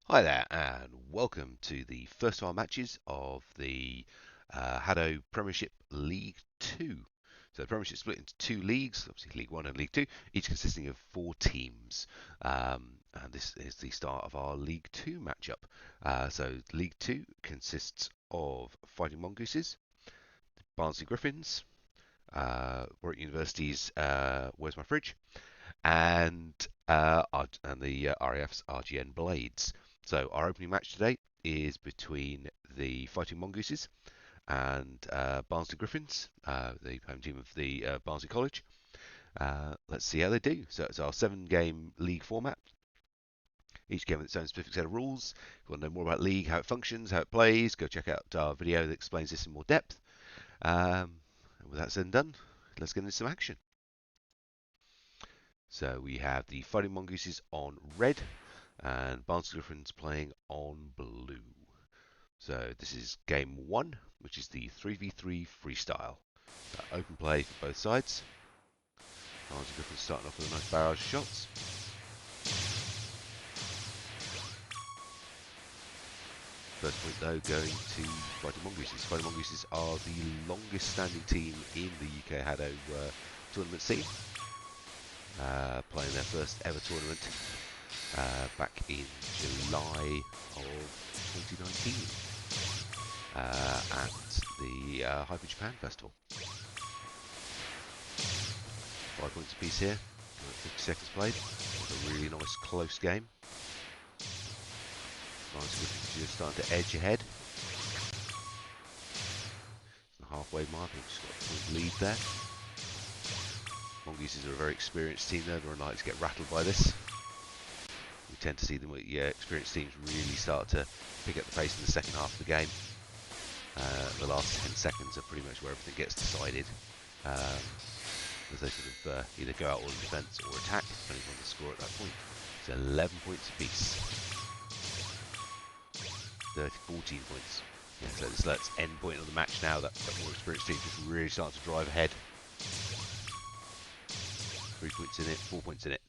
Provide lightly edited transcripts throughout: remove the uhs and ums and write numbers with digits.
Hi there, and welcome to the first of our matches of the HADO Premiership League 2. So the Premiership split into two leagues, obviously League 1 and League 2, each consisting of 4 teams. And this is the start of our League 2 matchup. So League 2 consists of Fighting Mongooses, Barnsley Griffins, Warwick University's Where's My Fridge, and the RAF's RGN Blades. So our opening match today is between the Fighting Mongooses and Barnsley Griffins, the home team of the Barnsley College. Let's see how they do. So it's our 7-game league format. Each game with its own specific set of rules. If you want to know more about league, how it functions, how it plays, go check out our video that explains this in more depth. And with that said and done, let's get into some action. So we have the Fighting Mongooses on red and Barnsley Griffins playing on blue. So this is game 1, which is the 3v3 freestyle. Open play for both sides. Barnsley Griffins starting off with a nice barrage of shots. First point though going to Fighting Mongooses. Fighting Mongooses are the longest standing team in the UK HADO tournament scene. Playing their first ever tournament back in July of 2019 at the Hyper Japan Festival. 5 points apiece here, 50 seconds played. A really nice close game. Just starting to edge ahead. The halfway mark, we've just got a point lead there. Mongooses are a very experienced team though, they're unlikely to get rattled by this. We tend to see them, experienced teams really start to pick up the pace in the second half of the game. The last 10 seconds are pretty much where everything gets decided. As they sort of either go out all in defence or attack, depending on the score at that point. It's 11 points apiece. 14 points. Yeah, so this lets end point of the match now. That more experienced team just really starting to drive ahead. 3 points in it, 4 points in it.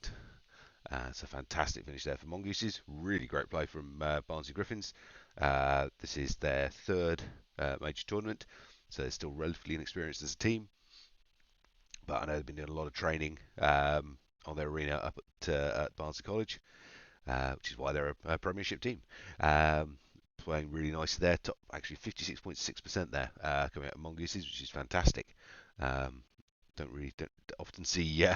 It's a fantastic finish there for Mongooses. Really great play from Barnsley Griffins. This is their third major tournament, so they're still relatively inexperienced as a team. But I know they've been doing a lot of training on their arena up at Barnsley College, which is why they're a Premiership team. Playing really nice there. Top, actually 56.6% there coming out of Mongooses, which is fantastic. Don't often see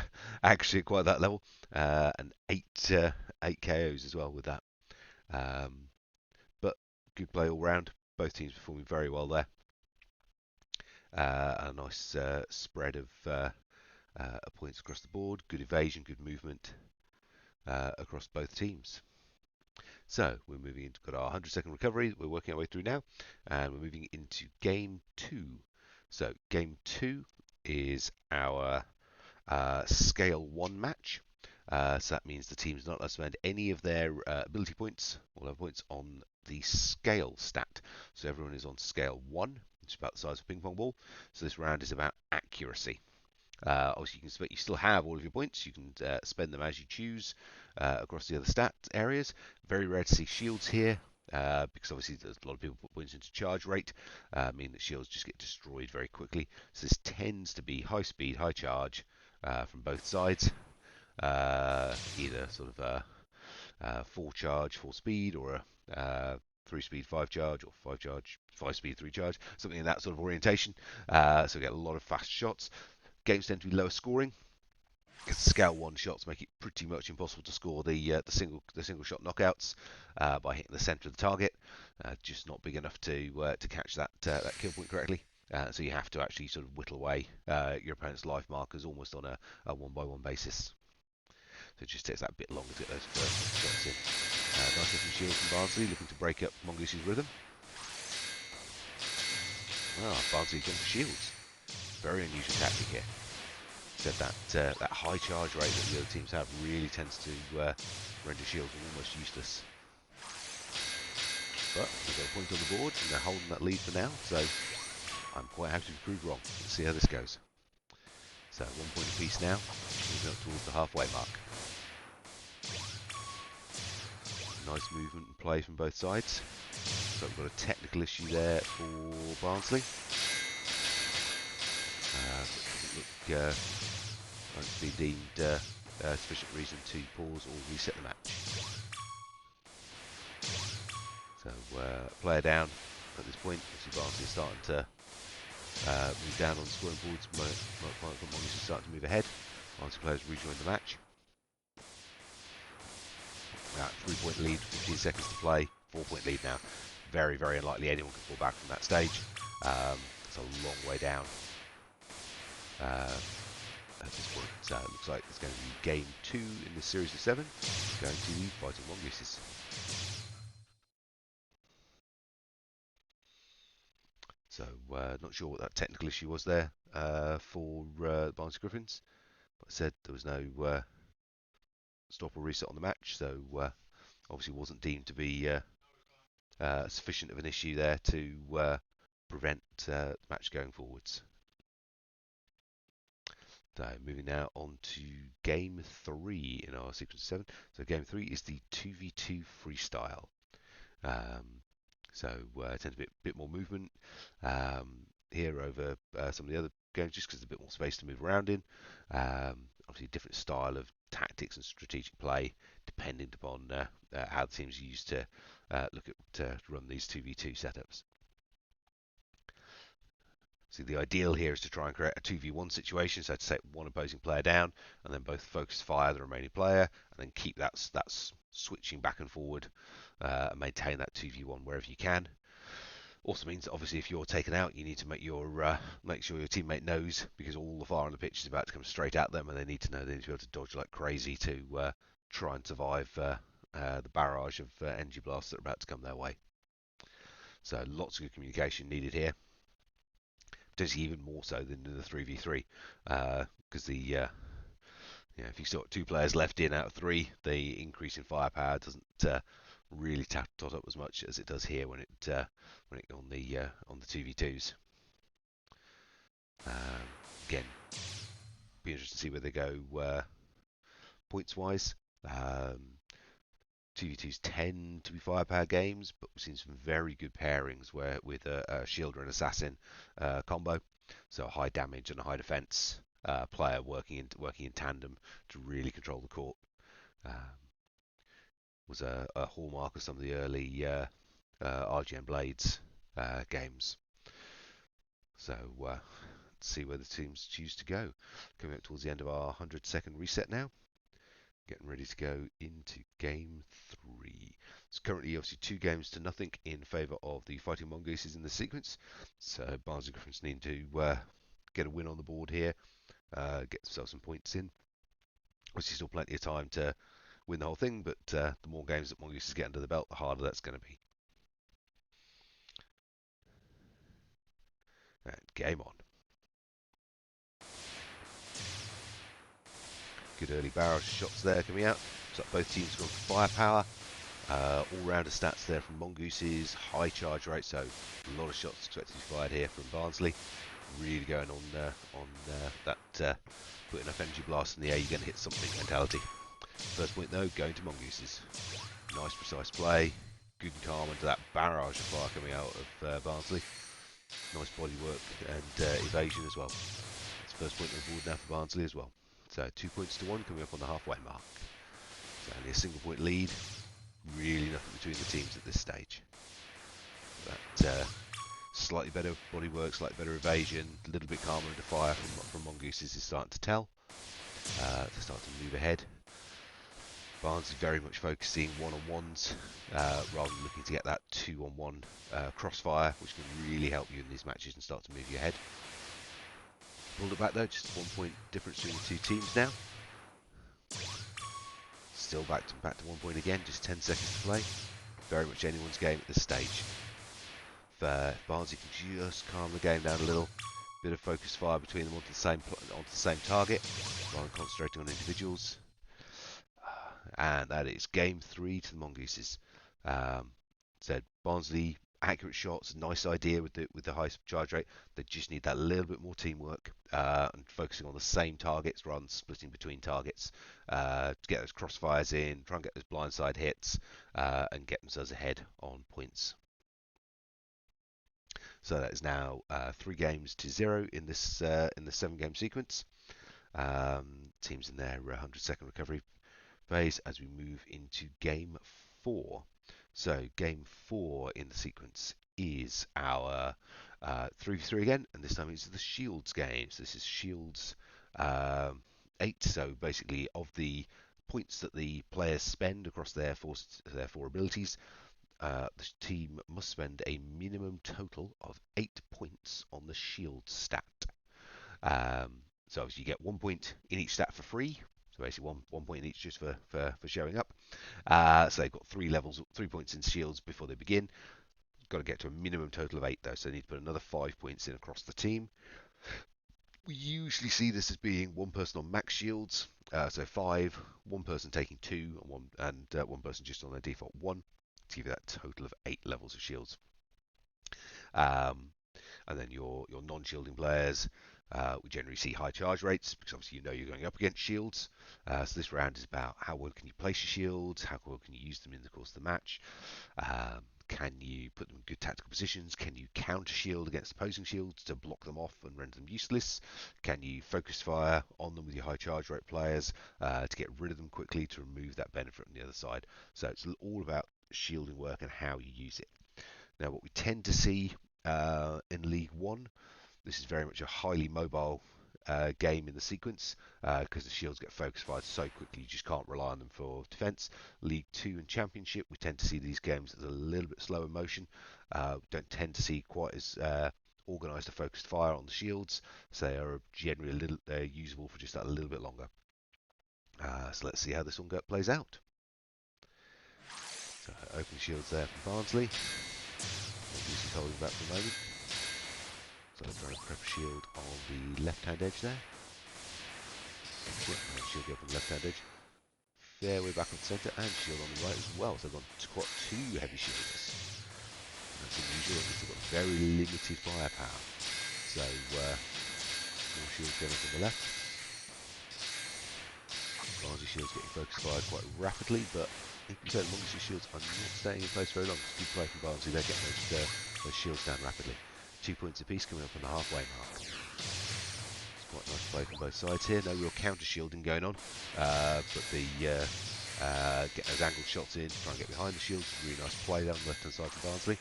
actually at quite that level. And eight KOs as well with that. But good play all round. Both teams performing very well there. A nice spread of points across the board. Good evasion, good movement across both teams. So we're moving into, got our 100-second recovery we're working our way through now, and we're moving into game 2. So game 2 is our scale 1 match. So that means the team's not allowed to spend any of their ability points or level points on the scale stat. So everyone is on scale 1, which is about the size of a ping pong ball. So this round is about accuracy. Obviously, you still have all of your points. You can spend them as you choose across the other stat areas. Very rare to see shields here because obviously there's a lot of people put points into charge rate, meaning that shields just get destroyed very quickly. So this tends to be high speed, high charge from both sides. Either sort of a 4 charge, 4 speed, or a 3 speed, 5 charge, or 5 charge, 5 speed, 3 charge, something in that sort of orientation. So we get a lot of fast shots. Games tend to be lower scoring because the scale 1 shots make it pretty much impossible to score the single shot knockouts by hitting the centre of the target. Just not big enough to catch that kill point correctly. So you have to actually sort of whittle away your opponent's life markers almost on a 1-by-1 basis. So it just takes that bit longer to get those first shots in. Nice looking shield from Barnsley, looking to break up Mongooses' rhythm. Barnsley going for shields. Very unusual tactic here. Said that high charge rate that the other teams have really tends to render shields almost useless. But we've got a point on the board and they're holding that lead for now, so I'm quite happy to be proved wrong. Let's see how this goes. So 1 point apiece now, moving up towards the halfway mark. Nice movement and play from both sides. So we've got a technical issue there for Barnsley. Look like it's been deemed sufficient reason to pause or reset the match. So player down at this point. Obviously Barnsley is starting to move down on the scoring boards. Mongooses is starting to move ahead. Barnsley players rejoin the match. 3-point lead, 15 seconds to play. 4-point lead now. Very, very unlikely anyone can fall back from that stage. It's a long way down at this point. So it looks like it's going to be game 2 in this series of 7, going to the Fighting Mongooses. So not sure what that technical issue was there for Barnsley Griffins. But I said there was no stop or reset on the match, so obviously wasn't deemed to be sufficient of an issue there to prevent the match going forwards. So moving now on to game 3 in our sequence of 7. So game 3 is the 2v2 freestyle. So tends to be a bit more movement here over some of the other games, just because there's a bit more space to move around in. Obviously, a different style of tactics and strategic play, depending upon how the teams use to look at to run these 2v2 setups. So the ideal here is to try and create a 2v1 situation, so to set one opposing player down, and then both focus fire the remaining player, and then keep that switching back and forward, and maintain that 2v1 wherever you can. Also means that obviously if you're taken out, you need to make sure your teammate knows, because all the fire on the pitch is about to come straight at them, and they need to know they need to be able to dodge like crazy to try and survive the barrage of energy blasts that are about to come their way. So lots of good communication needed here. Potentially even more so than in the 3v3, because if you've got 2 players left in out of 3, the increase in firepower doesn't really tot up as much as it does here when it on the 2v2s. Again, be interested to see where they go points wise. 2v2s tend to be firepower games, but we've seen some very good pairings with a shielder and assassin combo. So a high damage and a high defense player working in tandem to really control the court. Was a hallmark of some of the early RGN Blades games. So let's see where the teams choose to go. Coming up towards the end of our 100-second reset now. Getting ready to go into game 3. It's currently obviously 2-0 in favour of the Fighting Mongooses in the sequence. So Barnsley Griffins need to get a win on the board here, get themselves some points in. Obviously still plenty of time to win the whole thing, but the more games that Mongooses get under the belt, the harder that's going to be. And game on. Good early barrage shots there coming out. Looks like both teams have gone for firepower. All-rounder stats there from Mongooses, high charge rate, so a lot of shots expected to be fired here from Barnsley. Really going on that put enough energy blast in the air, you're going to hit something mentality. First point though, going to Mongooses. Nice precise play, good and calm under that barrage of fire coming out of Barnsley. Nice body work and evasion as well. It's first point on the board now for Barnsley as well. So 2 points to 1 coming up on the halfway mark. So only a single point lead. Really nothing between the teams at this stage. But slightly better body work, slightly better evasion, a little bit calmer under fire from Mongooses is starting to tell. To start to move ahead. Barnes is very much focusing one-on-ones rather than looking to get that 2-on-1 crossfire, which can really help you in these matches and start to move you ahead. Pulled it back though, just 1 point difference between the 2 teams now. Still back to 1 point again, just 10 seconds to play. Very much anyone's game at this stage. If Barnsley can just calm the game down a little, bit of focus fire between them onto the same target, rather than concentrating on individuals. And that is game 3 to the Mongooses. Said Barnsley accurate shots, nice idea with the high charge rate. They just need that little bit more teamwork and focusing on the same targets rather than splitting between targets to get those crossfires in, try and get those blindside hits, and get themselves ahead on points. So that is now 3-0 in this 7-game sequence. Teams in their 100-second recovery phase as we move into game 4. So game 4 in the sequence is our 3v3 again, and this time it's the Shields games. This is Shields 8. So basically, of the points that the players spend across their four abilities, the team must spend a minimum total of 8 points on the shield stat. So obviously you get 1 point in each stat for free. So basically one point in each just for showing up. So they've got 3 points in shields before they begin. Got to get to a minimum total of 8 though, so they need to put another 5 points in across the team. We usually see this as being one person on max shields, so 5, one person taking 2, and one person just on their default 1, to give you that total of 8 levels of shields. And then your non-shielding players, we generally see high charge rates because obviously you know you're going up against shields. So this round is about how well can you place your shields, how well can you use them in the course of the match. Can you put them in good tactical positions? Can you counter shield against opposing shields to block them off and render them useless? Can you focus fire on them with your high charge rate players to get rid of them quickly to remove that benefit on the other side? So it's all about shielding work and how you use it. Now what we tend to see in League One, this is very much a highly mobile game in the sequence because the shields get focus fired so quickly you just can't rely on them for defence. League 2 and Championship, we tend to see these games as a little bit slower motion. Don't tend to see quite as organised a focused fire on the shields, so they are generally a little usable for just that a little bit longer. So let's see how this one plays out. So open shields there from Barnsley. Mongooses holding back for a moment. So I'm trying to prep shield on the left-hand edge there. And shield go from the left-hand edge. Fair way back on the centre, and shield on the right as well. So they've got 2 heavy shielders. That's unusual. They've got very limited firepower. So more shields going from the left. Barnsley shields getting focus fired quite rapidly, but in concern, Mongooses shields are not staying in place very long. It's good play from Barnsley. They're getting those shields down rapidly. 2 points apiece coming up on the halfway mark. It's quite nice play from both sides here. No real counter shielding going on, but the get those angled shots in, try and get behind the shields. Really nice play down the left-hand side from Barnsley.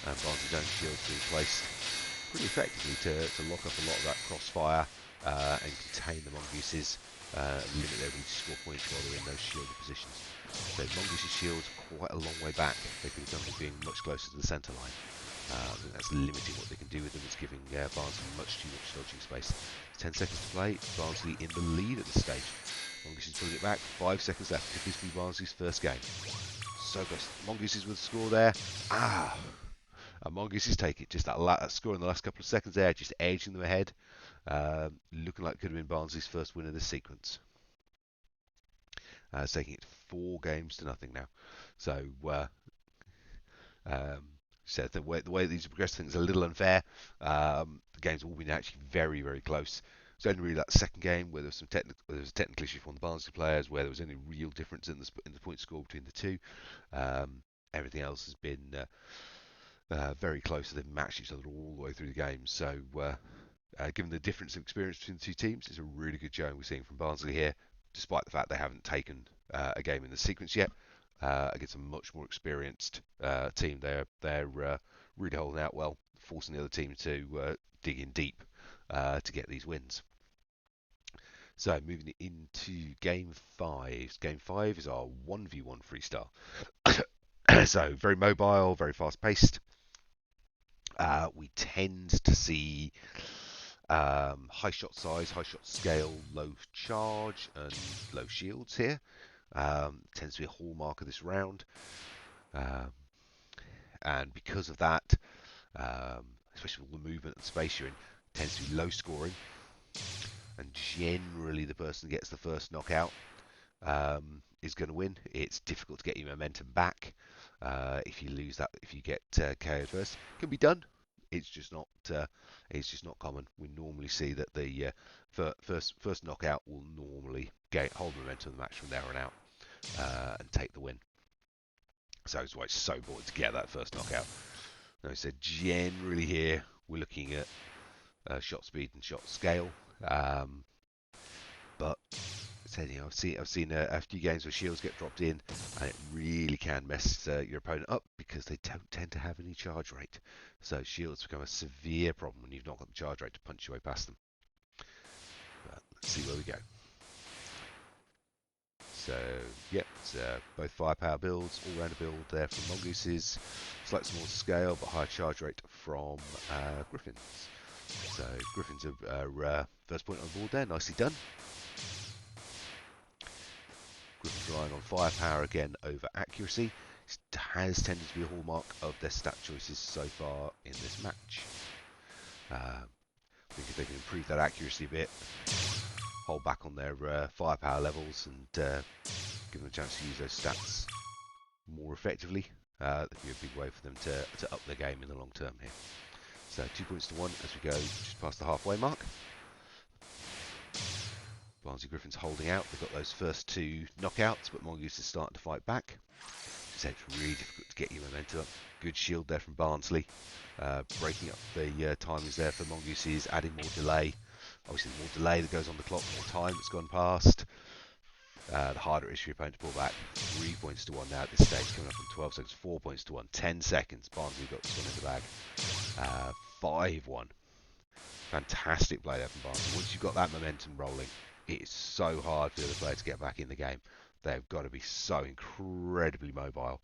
And Barnsley's own shields being placed pretty effectively to lock up a lot of that crossfire and contain the Mongooses, limit their ability to score points while they're in those shielded positions. So Mongooses' shields quite a long way back. They could have done with being much closer to the centre line. I think that's limiting what they can do with them. It's giving Barnsley much too much dodging space. 10 seconds to play. Barnsley in the lead at this stage. Mongooses pulling it back. 5 seconds left. Could this be Barnsley's first game? So close. Mongooses with the score there. And Mongooses take it. Just that score in the last couple of seconds there, just edging them ahead. Looking like it could have been Barnsley's first win in this sequence. It's taking it 4-0 now. So so the way these progress, I think is a little unfair. The game's all been actually very, very close. It's only really that second game where there was a technical issue from the Barnsley players, where there was any real difference in the point score between the two. Everything else has been very close. They've matched each other all the way through the game. So, given the difference of experience between the two teams, it's a really good showing we're seeing from Barnsley here, despite the fact they haven't taken a game in the sequence yet. Against a much more experienced team, they're really holding out well, forcing the other team to dig in deep to get these wins. So moving into Game 5. Game 5 is our 1v1 freestyle. So very mobile, very fast-paced. We tend to see high shot size, high shot scale, low charge, and low shields here. Tends to be a hallmark of this round, and because of that, especially with all the movement and space you're in, tends to be low scoring, and generally the person who gets the first knockout is going to win. It's difficult to get your momentum back. If you lose that, if you get KO'd first, it can be done. It's just not. It's just not common. We normally see that the first knockout will normally hold momentum of the match from there on out and take the win. So that's why it's so important to get that first knockout. Now, so generally here we're looking at shot speed and shot scale, but I've seen a few games where shields get dropped in, and it really can mess your opponent up because they don't tend to have any charge rate. So shields become a severe problem when you've not got the charge rate to punch your way past them. But let's see where we go. So, yep, it's both firepower builds, all-rounder build there from Mongooses, slightly smaller scale but higher charge rate from Griffins. So Griffins are first point on the board there, nicely done. Griffins relying on firepower again over accuracy. It has tended to be a hallmark of their stat choices so far in this match. I think if they can improve that accuracy a bit, hold back on their firepower levels and give them a chance to use those stats more effectively, that'd be a big way for them to up their game in the long term here. So 2 points to 1 as we go just past the halfway mark. Barnsley Griffins holding out. They've got those first 2 knockouts, but Mongoose is starting to fight back. So it's really difficult to get your momentum up. Good shield there from Barnsley. Breaking up the timings there for Mongooses, adding more delay. Obviously, the more delay that goes on the clock, the more time that's gone past. The harder it is for your opponent to pull back. 3 points to 1 now at this stage, coming up in 12 seconds. 4 points to 1. 10 seconds. Barnsley got this one in the bag. 5-1. Fantastic play there from Barnsley. Once you've got that momentum rolling, it is so hard for the other player to get back in the game. They've got to be so incredibly mobile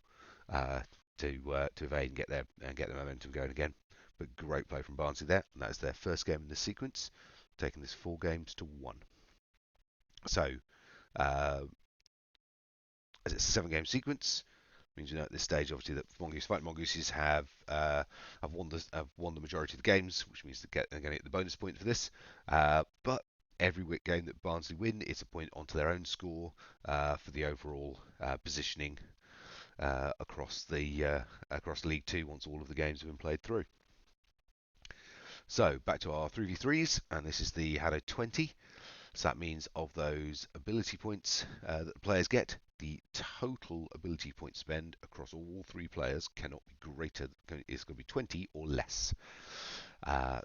to evade and get the momentum going again. But great play from Barnsley there, and that's their first game in this sequence, taking this 4 games to 1. So, as it's a 7-game sequence, means you know at this stage, obviously, that Mongooses have won the majority of the games, which means they're going to get the bonus point for this. But every game that Barnsley win, it's a point onto their own score for the overall positioning across League 2 once all of the games have been played through. So back to our 3v3s, and this is the HADO 20. So that means of those ability points that the players get, the total ability point spend across all 3 players cannot be greater. It's going to be 20 or less.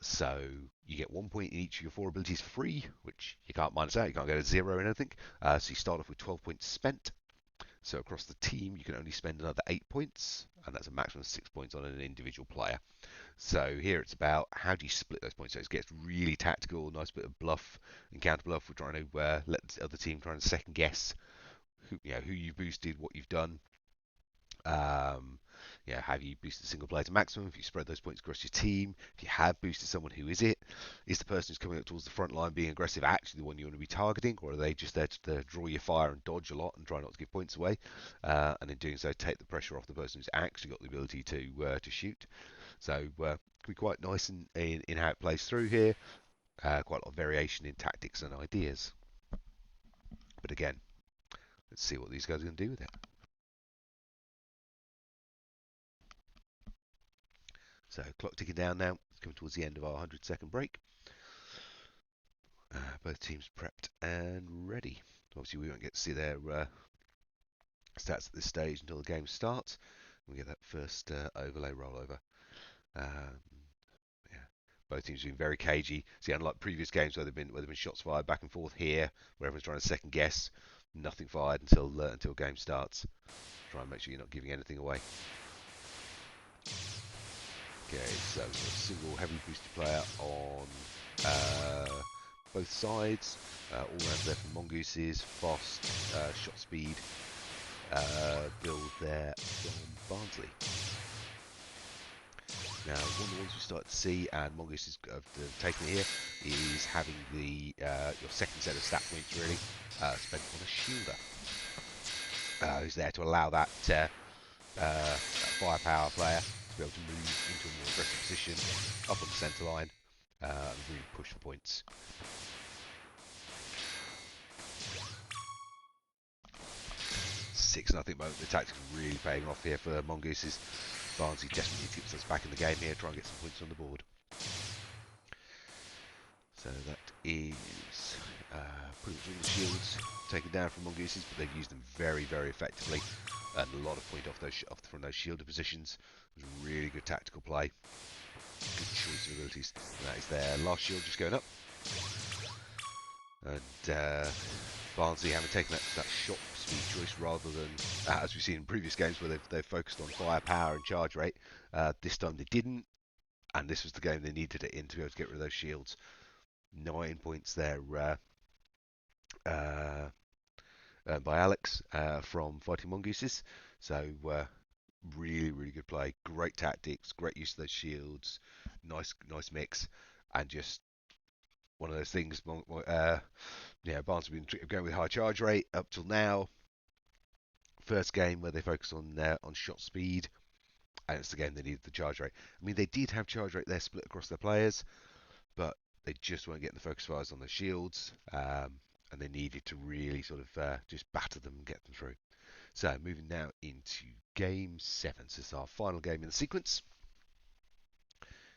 So you get 1 point in each of your 4 abilities for free, which you can't minus out. You can't get a 0 in anything. So you start off with 12 points spent. So across the team, you can only spend another 8 points, and that's a maximum of 6 points on an individual player. So here it's about how do you split those points. So it gets really tactical, nice bit of bluff and counter bluff. We're trying to let the other team trying to second guess who you've boosted, what you've done. Have you boosted a single player to maximum? If you spread those points across your team, if you have boosted someone, who is it? Is the person who's coming up towards the front line being aggressive actually the one you want to be targeting, or are they just there to draw your fire and dodge a lot and try not to give points away? And in doing so, take the pressure off the person who's actually got the ability to shoot. So it can be quite nice in how it plays through here. Quite a lot of variation in tactics and ideas. But again, let's see what these guys are going to do with it. So clock ticking down now. It's coming towards the end of our 100-second break. Both teams prepped and ready. Obviously, we won't get to see their stats at this stage until the game starts. We get that first overlay rollover. Both teams have been very cagey. See, unlike previous games where they've been shots fired back and forth, here, where everyone's trying to second guess, nothing fired until game starts. Try and make sure you're not giving anything away. Okay, so we've got a single heavily boosted player on both sides. All round there from Mongooses, fast shot speed build there from Barnsley. Now, one of the ones we start to see, and Mongooses have taken it here, is having your second set of stat points really spent on a shielder, who's there to allow that firepower player to be able to move into a more aggressive position, up on the centre line, and really push for points. 6 nothing moment. The tactics really paying off here for Mongooses. Barnsley desperately need to get themselves back in the game here, try and get some points on the board. So that is pretty much all the shields taken down from Mongooses, but they've used them very, very effectively, and a lot of point off from those shielded positions. It was a really good tactical play, good choice of abilities. And that is their last shield just going up, and Barnsley having taken that shot speed choice rather than, as we've seen in previous games where they've focused on firepower and charge rate. This time they didn't, and this was the game they needed it in to be able to get rid of those shields. 9 points there by Alex from Fighting Mongooses. So really, really good play. Great tactics, great use of those shields. Nice mix, and just one of those things. Barnsley have been going with high charge rate up till now. First game where they focus on shot speed, and it's the game they needed the charge rate. I mean, they did have charge rate there split across their players, but they just weren't getting the focus fires on their shields, and they needed to really sort of just batter them and get them through. So moving now into game 7. So this is our final game in the sequence.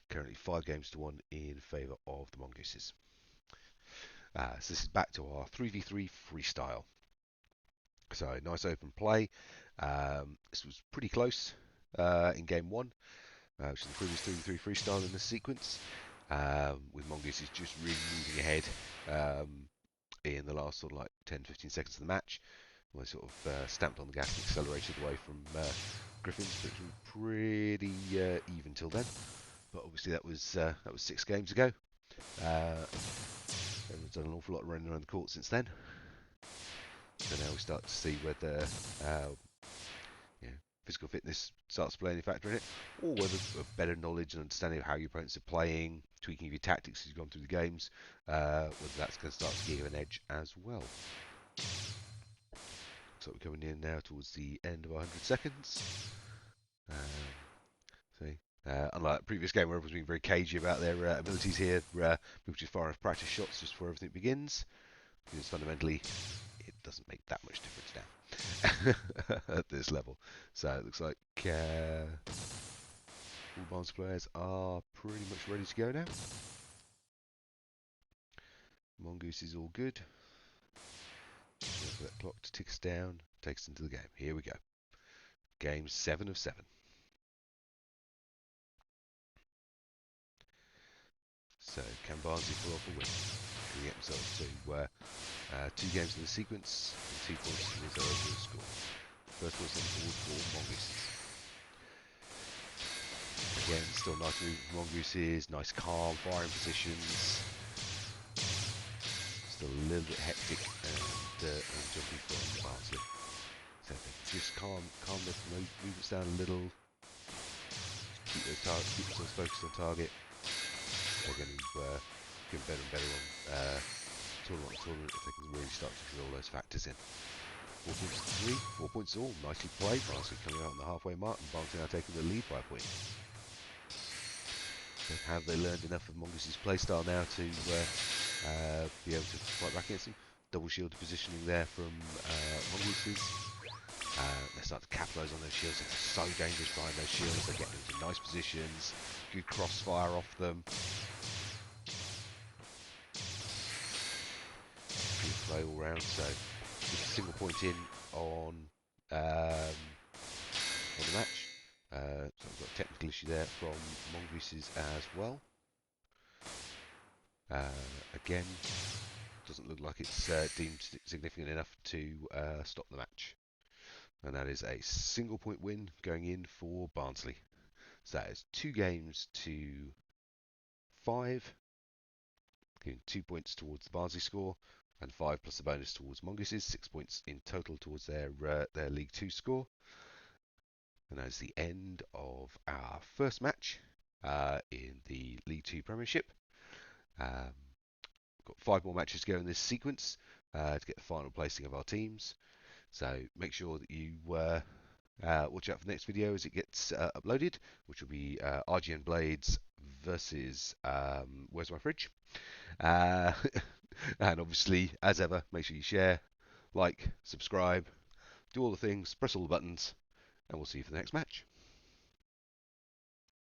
Currently 5-1 in favour of the Mongooses. So this is back to our 3v3 freestyle. So nice open play. This was pretty close in game 1, which is the previous 3v3 freestyle in this sequence. With Mongooses just really moving ahead in the last sort of like 10-15 seconds of the match. They sort of stamped on the gas and accelerated away from Griffins, but it was pretty even till then. But obviously that was 6 games ago. Everyone's done an awful lot of running around the court since then. So now we start to see whether physical fitness starts to play any factor in it, or whether a better knowledge and understanding of how your opponents are playing, tweaking of your tactics as you've gone through the games, whether that's going to start to give you an edge as well. So we're coming in now towards the end of 100 seconds. Unlike the previous game where everyone's being very cagey about their abilities here, people just fire off practice shots just before everything begins, because fundamentally it doesn't make that much difference now at this level. So it looks like all Barnsley players are pretty much ready to go now. Mongoose is all good. Just wait for that clock to tick us down, take us into the game. Here we go. Game 7 of 7. So can Barnsley pull off a win? Can we get themselves to 2 games in the sequence and 2 points towards their overall score? First points on the board for Mongooses. Again, still nice move from Mongooses, nice calm firing positions. Still a little bit hectic and jumpy from Barnsley. So just calm the movements down a little. Keep themselves focused on target. They're going to get better and better on tournament if they can really start to drill those factors in. 4 points to 3, 4 points all. Nicely played. Barnsley coming out on the halfway mark, and Barnsley now taking the lead by a point. So have they learned enough of Mongooses' playstyle now to be able to fight back against them? Double shielded positioning there from Mongooses. They start to capitalise on those shields. They're so dangerous behind those shields. They're getting into nice positions. Good crossfire off them. Good play all round. So with a single point in on the match. So we've got a technical issue there from Mongooses as well. Again, doesn't look like it's deemed significant enough to stop the match. And that is a single point win going in for Barnsley. So that is 2 games to 5, giving 2 points towards the Barnsley score, and 5 plus a bonus towards Mongooses, 6 points in total towards their League 2 score. And that is the end of our first match in the League 2 Premiership. We've got 5 more matches to go in this sequence to get the final placing of our teams. So make sure that you watch out for the next video as it gets uploaded, which will be RGN Blades versus Where's My Fridge? And obviously, as ever, make sure you share, like, subscribe, do all the things, press all the buttons, and we'll see you for the next match.